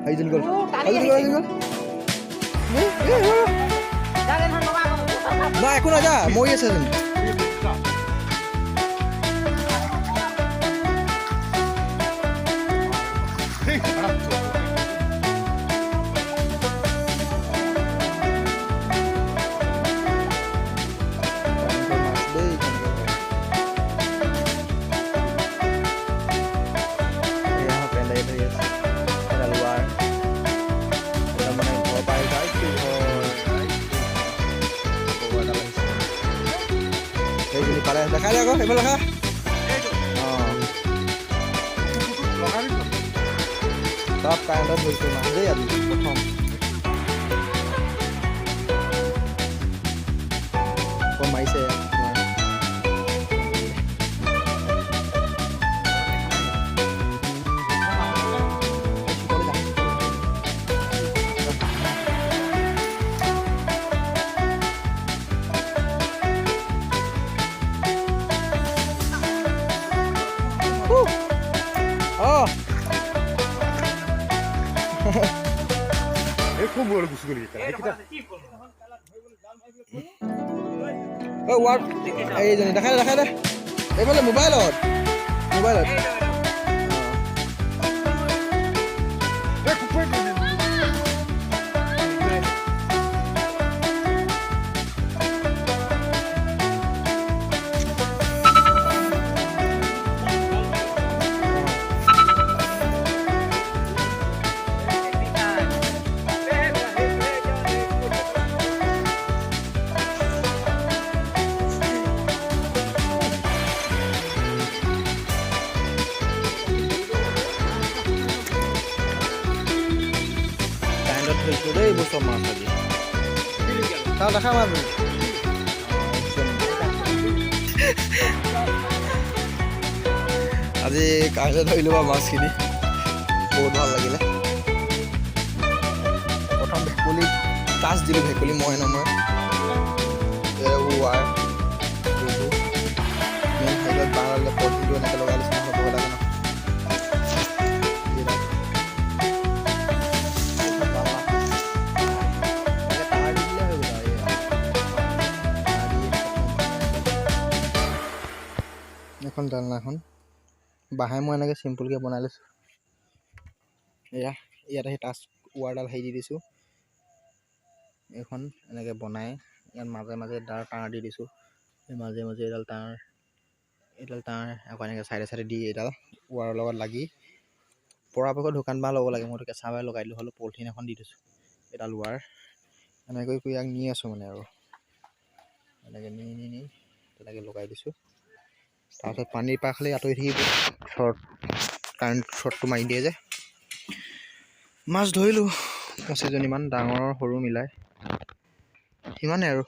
Haizin gol. Nah, aku aja. Mau ya sih. দেখা যায় আকৌ এইফালে দেখা চব কাৰেণ্টত ধৰিছোঁ মাছ দেই আজি প্ৰথম মাৰিছে খুব বড় গুছি গলি ও ওয়াট এই জনি দেখা দে এইফালে মোবাইলত ধৰিছোঁ দেই বছৰ মাছ আজি চাওঁ দেখা মাছ আজি কাইলৈ ধৰিলোঁ বাৰু মাছখিনি বহুত ভাল লাগিলে প্ৰথম ভেকুলী টাচ দিলোঁ ভেকুলী মই নমৰে ৱাৰ মেইন সাইডত বাঁহডাল পলিটো এনেকৈ লগাই লৈছোঁ হ'ব লাগে ন এখন ডালনাখন বাঁহে মই এনেকৈ চিম্পুলকৈ বনাই লৈছোঁ এয়া ইয়াত আহি টাচ ৱাৰডাল হেৰি দি দিছোঁ এইখন এনেকৈ বনাই ইয়াত মাজে মাজে ডাৰ টাৰ দি দিছোঁ মাজে মাজে এইডাল টাৰ আকৌ এনেকৈ চাইডে চাইডে দি এইডাল ৱাৰৰ লগত লাগি পৰাপক্ষত শুকান বাঁহ ল'ব লাগে মইতো কেঁচা বাঁহ লগাই দিলোঁ হ'লেও পলিথিন এখন দি দিছোঁ এইডাল ৱাৰ এনেকৈ কৰি ইয়াক নি আছোঁ মানে আৰু এনেকৈ নি তেনেকৈ লগাই দিছোঁ তাৰপিছত পানীৰ পৰা খালি আঁতৰি থাকিব কাৰেণ্ট শ্বৰ্টটো মাৰি দিয়ে যে মাছ ধৰিলোঁ 25জনীমান ডাঙৰ সৰু মিলাই সিমানে আৰু